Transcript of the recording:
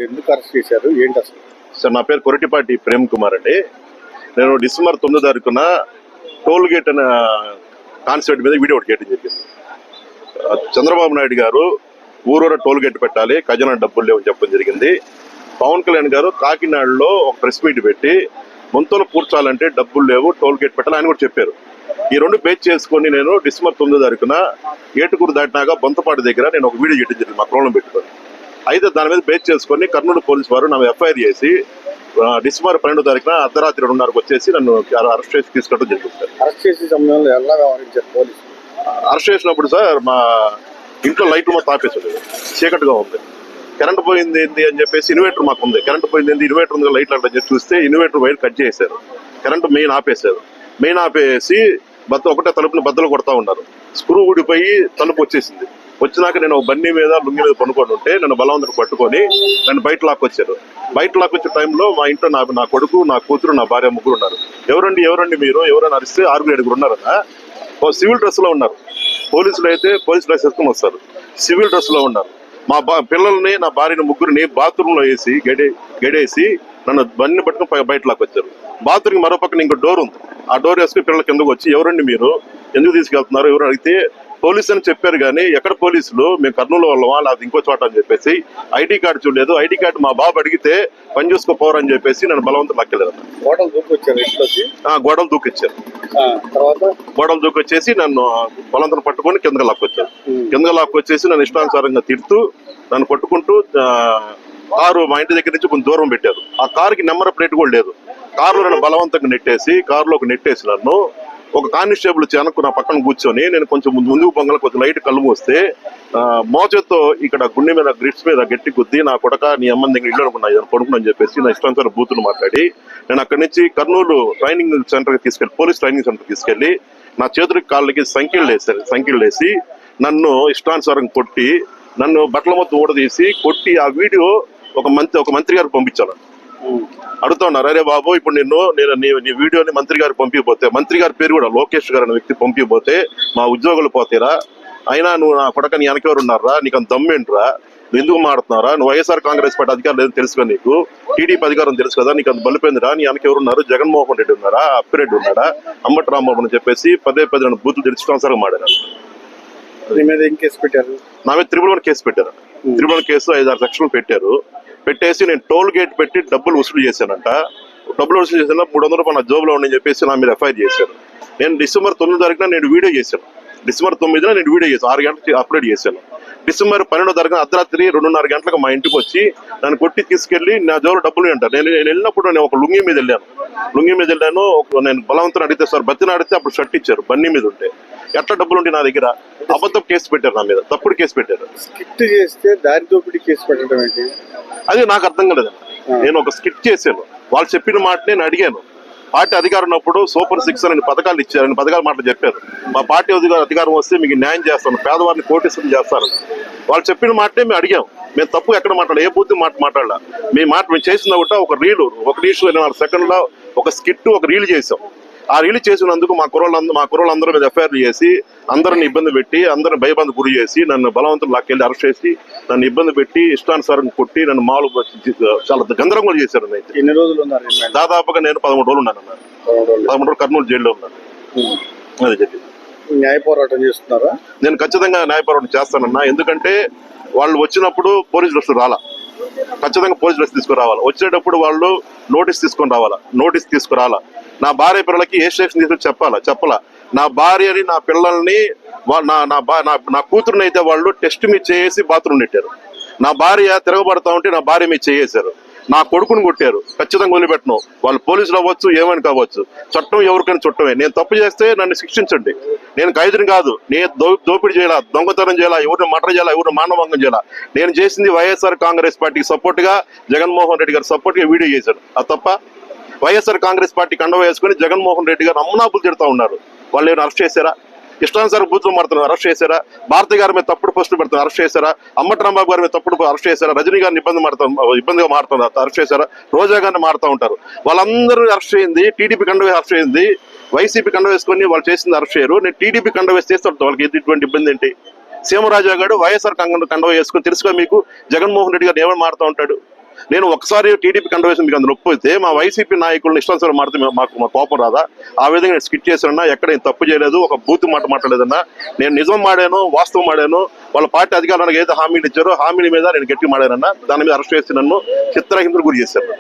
ఎందుకు అరెస్ట్ చేశారు ఏంటి అసలు? సార్ నా పేరు కొరటిపాటి ప్రేమ్ కుమార్ అండి. నేను డిసెంబర్ 9 తారీఖున టోల్ గేట్ అనే కాన్సెప్ట్ మీద వీడియో ఒకటి చేయడం జరిగింది. చంద్రబాబు నాయుడు గారు ఊరూర టోల్ గేట్ పెట్టాలి, ఖజానా డబ్బులు లేవని చెప్పడం జరిగింది. పవన్ కళ్యాణ్ గారు కాకినాడలో ఒక ప్రెస్ మీట్ పెట్టి ముంతలు పూడ్చాలంటే డబ్బులు లేవు, టోల్ గేట్ పెట్టాలి అని కూడా చెప్పారు. ఈ రెండు బేస్ చేసుకొని నేను డిసెంబర్ 9 తారీఖున ఏటుకూరు దాటినాక బొంతపాటి దగ్గర నేను ఒక వీడియో చేయడం జరిగింది మా కులంలో పెట్టుకొని. అయితే దాని మీద బేస్ చేసుకొని కర్నూలు పోలీసు వారు నా ఎఫ్ఐఆర్ చేసి డిసెంబర్ 12 తారీఖున అర్ధరాత్రి 2:30కు వచ్చేసి నన్ను అరెస్ట్ చేసి తీసుకోవడం జరిగింది. అరెస్ట్ చేసే సమయంలో ఎలా వ్యవహరించారు పోలీసులు? అరెస్ట్ చేసినప్పుడు సార్ మా ఇంట్లో లైట్లు మొత్తం ఆపేసాడు, చీకటిగా ఉంది. కరెంట్ పోయింది ఏంటి అని చెప్పేసి ఇన్వర్టర్ మాకు ఉంది, కరెంట్ పోయింది ఏంటి, ఇన్వర్టర్ ఉంది లైట్లు అంటే చెప్పి చూస్తే ఇన్వర్టర్ వైర్ కట్ చేశారు, కరెంట్ మెయిన్ ఆపేశారు. మెయిన్ ఆపేసి ఒకటే తలుపుని బద్దలు కొడతా ఉన్నారు. స్క్రూ ఊడిపోయి తలుపు వచ్చేసింది. వచ్చినాక నేను బండి మీద లుంగి మీద పనుకొని ఉంటే నన్ను బలవంతుడు పట్టుకొని నన్ను బయట లాక్కొచ్చారు. బయట లాక్కొచ్చే టైంలో మా ఇంట్లో నా కొడుకు, నా కూతురు, నా భార్య ముగ్గురు ఉన్నారు. ఎవరండి మీరు ఎవరైనా అరిస్తే 6-7 ఉన్నారన్నా. సివిల్ డ్రెస్ లో ఉన్నారు. పోలీసులు అయితే పోలీస్ డ్రెస్ వేసుకొని వస్తారు, సివిల్ డ్రెస్ లో ఉన్నారు. మా పిల్లల్ని, నా భార్యని ముగ్గురిని బాత్రూమ్ లో వేసి గడేసి నన్ను బండిని పట్టుకుని బయట లాక్కొచ్చారు. బాత్రూమ్ మరో పక్కన ఇంకో డోర్ ఉంది, ఆ డోర్ వేసుకుని పిల్లల కిందకు వచ్చి ఎవరండి మీరు, ఎందుకు తీసుకెళ్తున్నారు, ఎవరు అడిగితే పోలీసు అని చెప్పారు. కానీ ఎక్కడ పోలీసులు, మేము కర్నూలు వాళ్ళమా లేకపోతే ఇంకో చోట అని చెప్పేసి ఐడి కార్డు చూడలేదు. ఐడి కార్డు మా బాబు అడిగితే పని చూసుకోపోరని చెప్పేసి నన్ను బలవంతం లాక్కెళ్ళారు. గోడలు దూకొచ్చారు ఇంట్లోకి? గోడలు దూకొచ్చారు. తర్వాత గోడలు దూకొచ్చేసి నన్ను బలవంతం పట్టుకొని కిందకి లాక్కొచ్చారు. కిందకి లాక్కొచ్చేసి నన్ను ఇష్టానుసారంగా తిడుతూ నన్ను పట్టుకుంటూ కారు మా ఇంటి దగ్గర నుంచి కొంచెం దూరం పెట్టారు. ఆ కారుకి నెంబర్ ప్లేట్ కూడా లేదు. కారులో నన్ను బలవంతంగా కారులోకి నెట్టేసి నన్ను ఒక కానిస్టేబుల్ వెనక్కు నా పక్కన కూర్చొని నేను కొంచెం ముందుకు పొంగల కొంచెం లైట్ కళ్ళు మూస్తే మోచేతో ఇక్కడ గుండె మీద గ్రిప్స్ మీద గట్టి గుద్ది నా కొడక నీ అమ్మని దగ్గర ఇల్లు అనుకున్నా పడుకుని చెప్పేసి నా ఇష్టానుసారం బూతులు మాట్లాడి నేను అక్కడి నుంచి కర్నూలు ట్రైనింగ్ సెంటర్కి తీసుకెళ్ళి పోలీస్ ట్రైనింగ్ సెంటర్కి తీసుకెళ్లి నా చేతులకి కాళ్ళకి సంఖ్యలు వేసి నన్ను ఇష్టానుసారం కొట్టి నన్ను బట్టల మొత్తం ఊడదీసి కొట్టి ఆ వీడియో ఒక మంత్రి గారికి పంపించాను. అడుగుతా ఉన్నారు, అరే బాబు ఇప్పుడు నేను నీ వీడియోని మంత్రి గారు పంపిపోతే, మంత్రి గారి పేరు కూడా లోకేష్ గారు అనే వ్యక్తి పంపిపోతే మా ఉద్యోగులు పోతేరా, అయినా నువ్వు నా కొడక నీ వెనకెవరు ఉన్నారా, నీకు అంత దమ్మేంట్రా, నువ్వు ఎందుకు మాడుతున్నారా, నువ్వు వైఎస్ఆర్ కాంగ్రెస్ పార్టీ అధికారం లేదని తెలుసు కదా, నీకు టీడీపీ అధికారం తెలుసు కదా, నీకు అంత బలిపోయిందిరా, నీ వెనకెవరున్నారు, జగన్మోహన్ రెడ్డి ఉన్నారా, అప్పిరెడ్డి ఉన్నాడా, అంబటి రాంబాబు అని చెప్పేసి పదే నన్ను బూతులు తెలుసుకోవడం మాడారు. నీ మీద ఏం కేసు పెట్టారు? నా మీద 311 కేసు పెట్టారు. 311 కేసు 5-6 సెక్షన్లు పెట్టేసి నేను టోల్ గేట్ పెట్టి డబ్బులు వసూలు చేశానంట. డబ్బులు వసూలు చేసిన 300 రూపాయలు నా జోబులో ఉండని చెప్పేసి నా మీద ఎఫ్ఐఆర్ చేశాను. నేను డిసెంబర్ 9 తారీఖున నేను వీడియో చేశాను. డిసెంబర్ 9న నేను వీడియో చేశాను, 6 గంటలకు అప్లోడ్ చేశాను. డిసెంబర్ 12 తారీఖున అర్ధరాత్రి 2:30 గంటలకు మా ఇంటికి వచ్చి నన్ను కొట్టి తీసుకెళ్లి నా జోబులో డబ్బులు అంటారు. నేను వెళ్ళినప్పుడు నేను ఒక లుంగి మీద వెళ్ళాను. నేను బలవంతం అడిగితే సార్ బతిని అడిగితే అప్పుడు షర్ట్ ఇచ్చారు బండి మీద ఉంటే. ఎట్లా డబ్బులు ఉంటే నా దగ్గర అబద్ధం కేసు పెట్టారు, నా మీద తప్పుడు కేసు పెట్టారు. స్కిట్ చేస్తే దారి దోపిడీ కేసు పెట్టడం ఏంటి? అది నాకు అర్థం కాలేదు. నేను ఒక స్కిట్ చేశాను, వాళ్ళు చెప్పిన మాట నేను అడిగాను. పార్టీ అధికారం ఉన్నప్పుడు సూపర్ 6 అని పథకాలు ఇచ్చారని పథకాల మాటలు చెప్పారు. మా పార్టీ అధికారం వస్తే మీకు న్యాయం చేస్తాను, పేదవారిని కోటీశ్వరం చేస్తాను, వాళ్ళు చెప్పిన మాటనే మేము అడిగాం. మేము తప్పు ఎక్కడ మాట్లాడాలి, ఏ బుద్ధి మాట్లాడాల, మేము చేసిన ఒకటి ఒక రీలు 1 నిమిషం 24 సెకండ్లో ఒక స్కిట్ ఒక రీల్ చేసాం. ఆ రిలీజ్ చేసినందుకు మా కుర్రోళ్ళందరూ మీద ఎఫ్ఐఆర్ చేసి అందరిని ఇబ్బంది పెట్టి అందరిని భయబంధ గురి చేసి నన్ను బలవంతులు లాక్కెళ్ళి అరెస్ట్ చేసి నన్ను ఇబ్బంది పెట్టి ఇష్టానుసారం కొట్టి నన్ను మామూలు చాలా గందరగోళం చేశారు. అయితే ఎన్ని రోజులు ఉన్నారు? దాదాపుగా నేను 13 రోజులు ఉన్నాను. 13 రోజులు కర్నూలు జైల్లో ఉన్నాను. అది జరిగింది. న్యాయ పోరాటం చేస్తున్నారా? నేను ఖచ్చితంగా న్యాయ పోరాటం చేస్తానన్నా. ఎందుకంటే వాళ్ళు వచ్చినప్పుడు పోలీసు డ్రెస్ ఖచ్చితంగా పోలీసు డ్రెస్ తీసుకురావాలి. వచ్చేటప్పుడు వాళ్ళు నోటీస్ తీసుకురావాలా. నా భార్య పిల్లలకి ఏ స్టేషన్ తీసుకుని చెప్పాలా. నా భార్యని, నా పిల్లల్ని, నా కూతురుని అయితే వాళ్ళు టెస్ట్ మీద చేసి బాత్రూమ్ నెట్టారు. నా భార్య తిరగబడతా ఉంటే నా భార్య మీద చేశారు. నా కొడుకుని కొట్టారు. ఖచ్చితంగా వదిలిపెట్టను. వాళ్ళు పోలీసులు అవ్వచ్చు, ఏమని కావచ్చు, చట్టం ఎవరికైనా చుట్టమే. నేను తప్పు చేస్తే నన్ను శిక్షించండి. నేను ఖైదుని కాదు, నేను దోపిడీ చేయాలా, దొంగతనం చేయాలా, ఎవరిని మర్డర్ చేయాలా, ఎవరిని మానభంగం చేయాలా. నేను చేసింది వైఎస్ఆర్ కాంగ్రెస్ పార్టీకి సపోర్ట్ గా, జగన్మోహన్ రెడ్డి గారు సపోర్ట్ గా వీడియో చేశాడు. అది తప్ప వైఎస్ఆర్ కాంగ్రెస్ పార్టీ కండవ వేసుకుని జగన్మోహన్ రెడ్డి గారు అమ్మనాపులు తిడుతూ ఉన్నారు. వాళ్ళు ఏమైనా అరెస్ట్ చేశారా? ఇష్టానుసారం బూతులు మారుతున్నారు, అరెస్ట్ చేశారా? భారతి గారి మీద తప్పుడు పోస్టులు పెడుతున్నారు, అరెస్ట్ చేశారా? అంబటి రాంబాబు గారి మీద తప్పుడు అరెస్ట్ చేశారా? రజనీ గారిని ఇబ్బందిగా మారుతున్నారు, అరెస్ట్ చేశారా? రోజా గారిని మారుతూ ఉంటారు. వాళ్ళందరూ అరెస్ట్ అయింది. టీడీపీ కండవ అరెస్ట్ అయింది. వైసీపీ కండవ వేసుకొని వాళ్ళు చేసింది అరెస్ట్ చేయరు. నేను టీడీపీ కండవ వేసి చేస్తాను. వాళ్ళకి ఇటువంటి ఇబ్బంది ఏంటి? సీఎం రాజా గారు వైఎస్ఆర్ కండవ వేసుకొని తెలుసుగా మీకు జగన్మోహన్ రెడ్డి గారు ఏమైనా మారుతూ ఉంటాడు. నేను ఒకసారి టీడీపీ కండవేషన్ మీకు అందులో ఒప్పితే మా వైసీపీ నాయకులను ఇష్టానుసారం మాడితే మాకు మా కోపం రాదా? ఆ విధంగా నేను స్కిట్ చేశానన్నా, ఎక్కడ నేను తప్పు చేయలేదు, ఒక బూత్ మాట మాట్లాడలేదన్నా. నేను నిజం మాడాను, వాస్తవం మాడాను. వాళ్ళ పార్టీ అధికారులకు ఏదైతే హామీలు ఇచ్చారో హామీల మీద నేను గట్టి మాడానన్నా. దాని మీద అరెస్ట్ చేసి నన్ను చిత్రహింసకు గురి చేశారు.